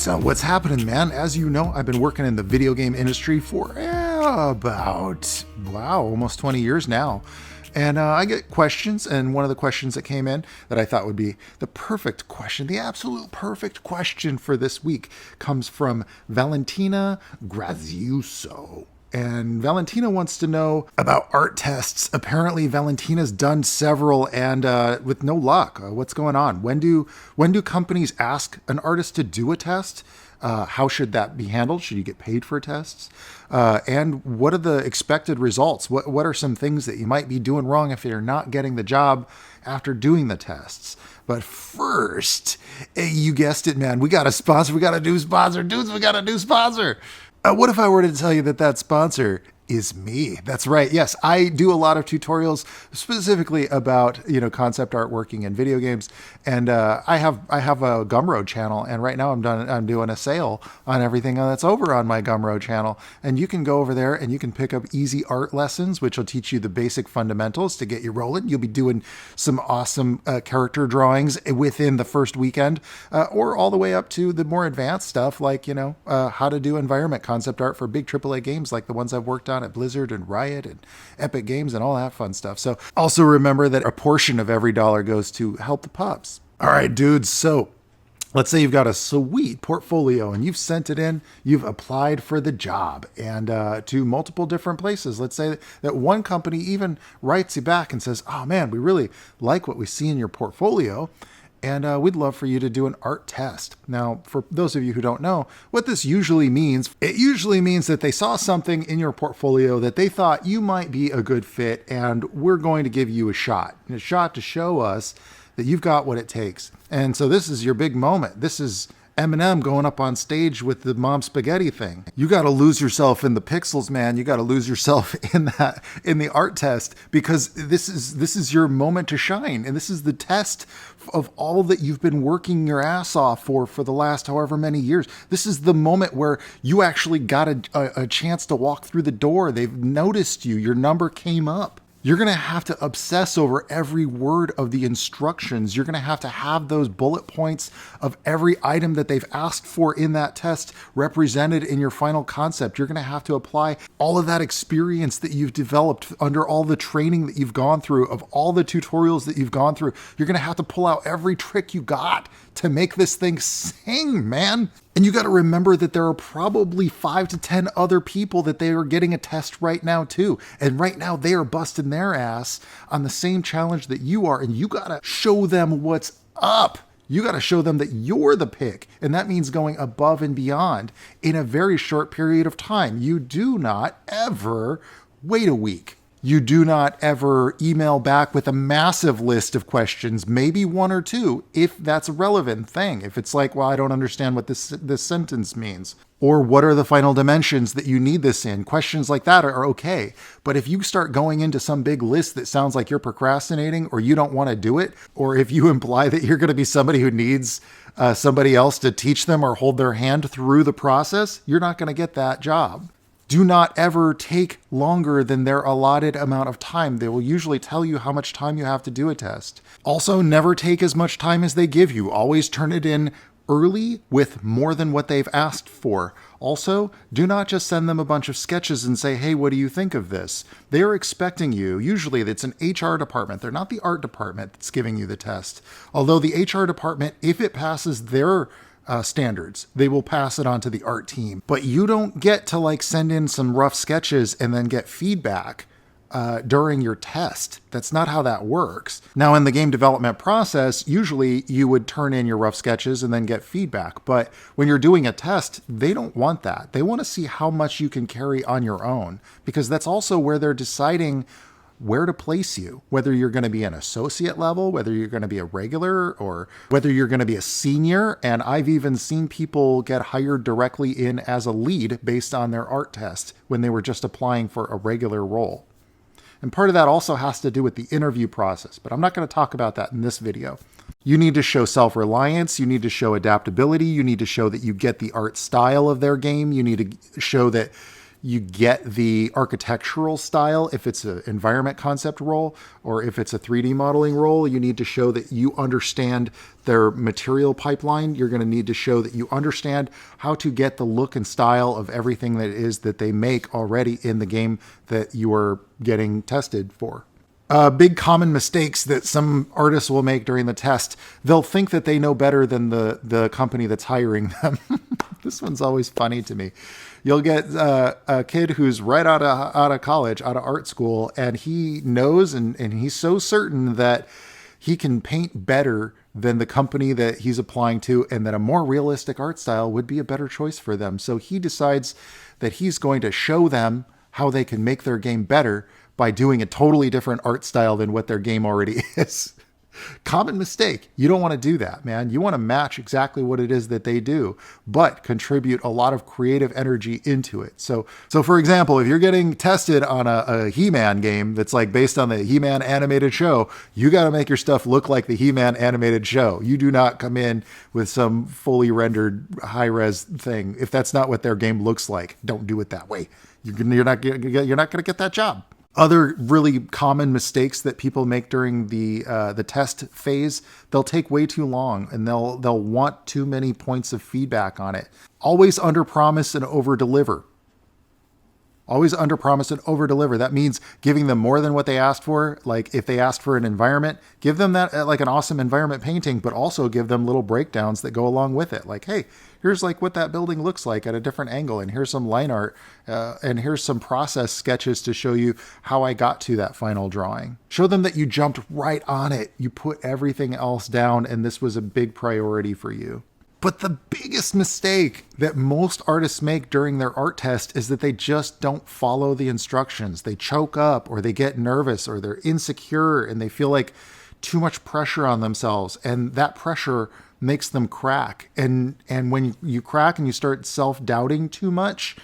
So what's happening, man? As you know, I've been working in the video game industry for about, almost 20 years now. And I get questions, and one of the questions that came in that I thought would be the perfect question, the absolute perfect question for this week, comes from Valentina Graziuso. And Valentina wants to know about art tests. Apparently, Valentina's done several, and with no luck. What's going on? When do companies ask an artist to do a test? How should that be handled? Should you get paid for tests? And what are the expected results? What are some things that you might be doing wrong if you're not getting the job after doing the tests? But first, you guessed it, man. We got a sponsor. We got a new sponsor. Dudes, we got a new sponsor. What if I were to tell you that sponsor is me? That's right. Yes, I do a lot of tutorials specifically about, concept art working in video games. And I have a Gumroad channel, and right now I'm doing a sale on everything that's over on my Gumroad channel. And you can go over there and you can pick up easy art lessons, which will teach you the basic fundamentals to get you rolling. You'll be doing some awesome character drawings within the first weekend, or all the way up to the more advanced stuff like, how to do environment concept art for big AAA games like the ones I've worked on at Blizzard and Riot and Epic Games and all that fun stuff. So also remember that a portion of every dollar goes to help the pups. All right, dudes. So let's say you've got a sweet portfolio and you've sent it in, you've applied for the job and to multiple different places. Let's say that one company even writes you back and says, oh man, we really like what we see in your portfolio. And we'd love for you to do an art test. Now, for those of you who don't know what this usually means, it usually means that they saw something in your portfolio that they thought you might be a good fit, and we're going to give you a shot to show us that you've got what it takes. And so this is your big moment. This is Eminem going up on stage with the mom spaghetti thing. You got to lose yourself in the pixels, man. You got to lose yourself in the art test, because this is your moment to shine. And this is the test of all that you've been working your ass off for the last however many years. This is the moment where you actually got a chance to walk through the door. They've noticed you. Your number came up. You're going to have to obsess over every word of the instructions. You're going to have those bullet points of every item that they've asked for in that test represented in your final concept. You're going to have to apply all of that experience that you've developed under all the training that you've gone through, of all the tutorials that you've gone through. You're going to have to pull out every trick you got to make this thing sing, man. And you got to remember that there are probably 5 to 10 other people that they are getting a test right now too. And right now they are busting their ass on the same challenge that you are. And you got to show them what's up. You got to show them that you're the pick. And that means going above and beyond in a very short period of time. You do not ever wait a week. You do not ever email back with a massive list of questions, maybe one or two, if that's a relevant thing. If it's like, well, I don't understand what this sentence means. Or what are the final dimensions that you need this in? Questions like that are okay. But if you start going into some big list that sounds like you're procrastinating, or you don't want to do it, or if you imply that you're going to be somebody who needs somebody else to teach them or hold their hand through the process, you're not going to get that job. Do not ever take longer than their allotted amount of time. They will usually tell you how much time you have to do a test. Also, never take as much time as they give you. Always turn it in early with more than what they've asked for. Also, do not just send them a bunch of sketches and say, hey, what do you think of this? They're expecting you. Usually it's an HR department. They're not the art department that's giving you the test. Although the HR department, if it passes their standards, they will pass it on to the art team. But you don't get to send in some rough sketches and then get feedback during your test. That's not how that works. Now, in the game development process, usually you would turn in your rough sketches and then get feedback. But when you're doing a test, they don't want that. They want to see how much you can carry on your own, because that's also where they're deciding where to place you, whether you're going to be an associate level, whether you're going to be a regular, or whether you're going to be a senior. And I've even seen people get hired directly in as a lead based on their art test when they were just applying for a regular role. And part of that also has to do with the interview process, but I'm not going to talk about that in this video. You need to show self-reliance. You need to show adaptability. You need to show that you get the art style of their game. You need to show that you get the architectural style. If it's an environment concept role or if it's a 3D modeling role, you need to show that you understand their material pipeline. You're going to need to show that you understand how to get the look and style of everything that it is that they make already in the game that you are getting tested for. Big common mistakes that some artists will make during the test. They'll think that they know better than the company that's hiring them. This one's always funny to me. You'll get a kid who's right out of college, out of art school, and he knows and he's so certain that he can paint better than the company that he's applying to, and that a more realistic art style would be a better choice for them. So he decides that he's going to show them how they can make their game better by doing a totally different art style than what their game already is. Common mistake. You don't want to do that, man. You want to match exactly what it is that they do, but contribute a lot of creative energy into it. So for example, if you're getting tested on a He-Man game that's like based on the He-Man animated show, you got to make your stuff look like the He-Man animated show. You do not come in with some fully rendered high-res thing. If that's not what their game looks like, don't do it that way. You're not going to get that job. Other really common mistakes that people make during the test phase, they'll take way too long and they'll want too many points of feedback on it. Always underpromise and overdeliver. Always underpromise and overdeliver. That means giving them more than what they asked for. Like if they asked for an environment, give them that like an awesome environment painting, but also give them little breakdowns that go along with it. Like, hey, here's like what that building looks like at a different angle, and here's some line art, and here's some process sketches to show you how I got to that final drawing. Show them that you jumped right on it. You put everything else down, and this was a big priority for you. But the biggest mistake that most artists make during their art test is that they just don't follow the instructions. They choke up, or they get nervous, or they're insecure, and they feel like too much pressure on themselves, and that pressure makes them crack. And when you crack and you start self-doubting too much,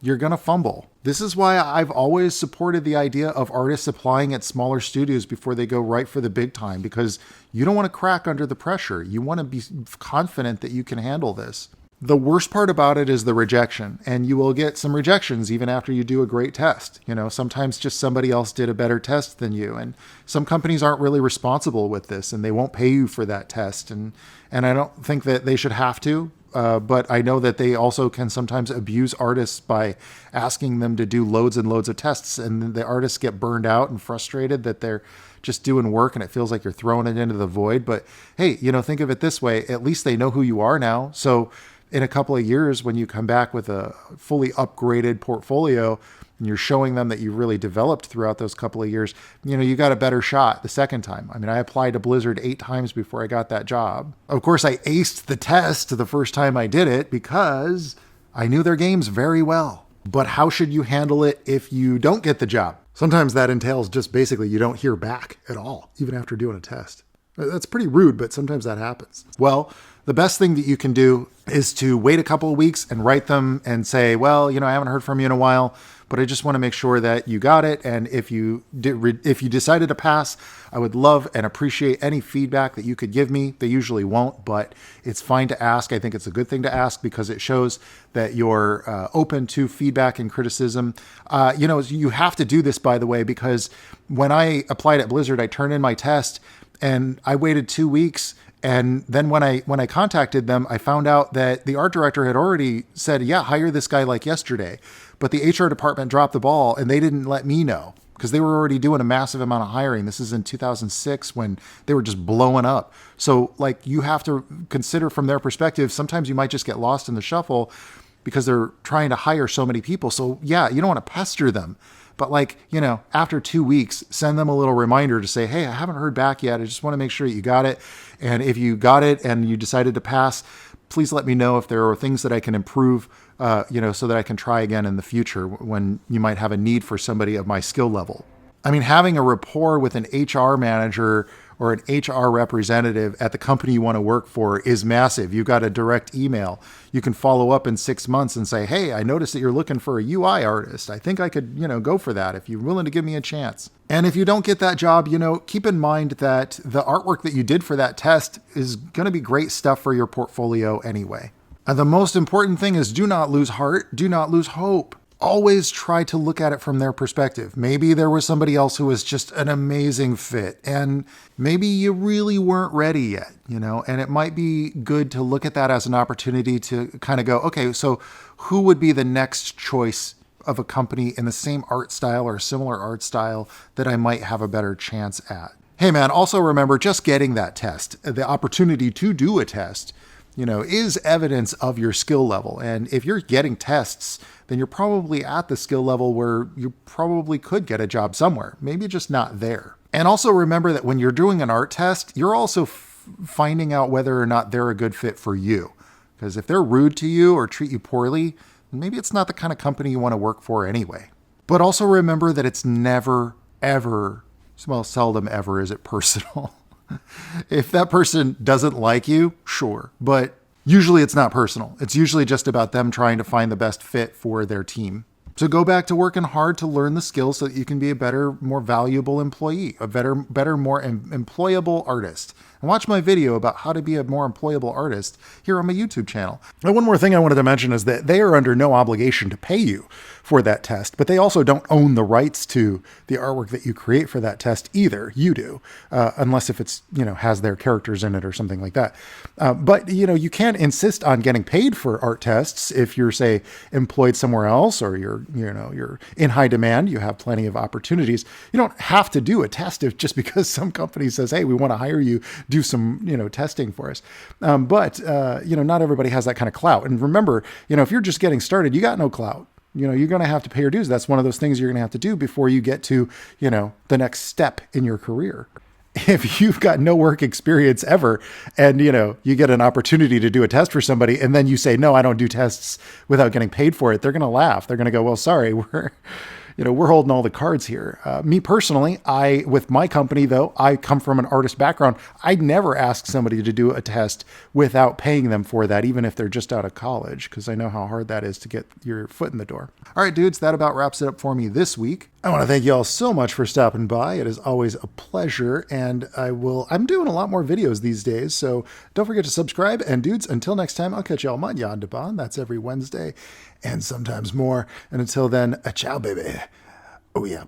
you're going to fumble. This is why I've always supported the idea of artists applying at smaller studios before they go right for the big time, because you don't want to crack under the pressure. You want to be confident that you can handle this. The worst part about it is the rejection, and you will get some rejections even after you do a great test. You know, sometimes just somebody else did a better test than you, and some companies aren't really responsible with this, and they won't pay you for that test. And I don't think that they should have to, but I know that they also can sometimes abuse artists by asking them to do loads and loads of tests, and the artists get burned out and frustrated that they're just doing work and it feels like you're throwing it into the void. But hey, you know, think of it this way. At least they know who you are now. So in a couple of years, when you come back with a fully upgraded portfolio and you're showing them that you really developed throughout those couple of years, you know, you got a better shot the second time. I mean, I applied to Blizzard 8 times before I got that job. Of course, I aced the test the first time I did it because I knew their games very well. But how should you handle it if you don't get the job? Sometimes that entails just basically you don't hear back at all, even after doing a test. That's pretty rude, but sometimes that happens. Well, the best thing that you can do is to wait a couple of weeks and write them and say, well, you know, I haven't heard from you in a while, but I just want to make sure that you got it. And if you decided to pass, I would love and appreciate any feedback that you could give me. They usually won't, but it's fine to ask. I think it's a good thing to ask because it shows that you're open to feedback and criticism. You know, you have to do this, by the way, because when I applied at Blizzard, I turned in my test and I waited 2 weeks. And then when I contacted them, I found out that the art director had already said, yeah, hire this guy like yesterday. But the HR department dropped the ball and they didn't let me know because they were already doing a massive amount of hiring. This is in 2006 when they were just blowing up. So like you have to consider from their perspective, sometimes you might just get lost in the shuffle because they're trying to hire so many people. So yeah, you don't want to pester them. But like, you know, after 2 weeks, send them a little reminder to say, hey, I haven't heard back yet. I just want to make sure that you got it. And if you got it and you decided to pass, please let me know if there are things that I can improve, you know, so that I can try again in the future when you might have a need for somebody of my skill level. I mean, having a rapport with an HR manager or an HR representative at the company you want to work for is massive. You've got a direct email. You can follow up in 6 months and say, hey, I noticed that you're looking for a UI artist. I think I could, you know, go for that if you're willing to give me a chance. And if you don't get that job, you know, keep in mind that the artwork that you did for that test is going to be great stuff for your portfolio anyway. And the most important thing is do not lose heart. Do not lose hope. always try to look at it from their perspective. Maybe there was somebody else who was just an amazing fit, and maybe you really weren't ready yet, and it might be good to look at that as an opportunity to kind of go, okay, so who would be the next choice of a company in the same art style or similar art style that I might have a better chance at? Hey man, also remember, just getting that test, the opportunity to do a test, is evidence of your skill level. And if you're getting tests, then you're probably at the skill level where you probably could get a job somewhere, maybe just not there. And also remember that when you're doing an art test, you're also finding out whether or not they're a good fit for you. Because if they're rude to you or treat you poorly, maybe it's not the kind of company you want to work for anyway. But also remember that it's never, ever, well, seldom ever is it personal. If that person doesn't like you, sure. But usually it's not personal. It's usually just about them trying to find the best fit for their team. So go back to working hard to learn the skills so that you can be a better, more valuable employee, a better, more employable artist. And watch my video about how to be a more employable artist here on my YouTube channel. And one more thing I wanted to mention is that they are under no obligation to pay you for that test, but they also don't own the rights to the artwork that you create for that test either. You do, unless if it's, has their characters in it or something like that. But, you can't insist on getting paid for art tests if you're, say, employed somewhere else or you're in high demand, you have plenty of opportunities. You don't have to do a test just because some company says, hey, we want to hire you, do some, testing for us. But not everybody has that kind of clout. And remember, if you're just getting started, you got no clout. You're going to have to pay your dues. That's one of those things you're going to have to do before you get to, the next step in your career. If you've got no work experience ever and, you get an opportunity to do a test for somebody and then you say, no, I don't do tests without getting paid for it, they're going to laugh. They're going to go, well, sorry, we're holding all the cards here. Me personally, with my company, though, I come from an artist background. I'd never ask somebody to do a test without paying them for that, even if they're just out of college, because I know how hard that is to get your foot in the door. All right, dudes, that about wraps it up for me this week. I want to thank you all so much for stopping by. It is always a pleasure, and I'm doing a lot more videos these days, so don't forget to subscribe. And dudes, until next time, I'll catch y'all on Yondaban. That's every Wednesday, and sometimes more. And until then, ciao, baby. Oh, yeah.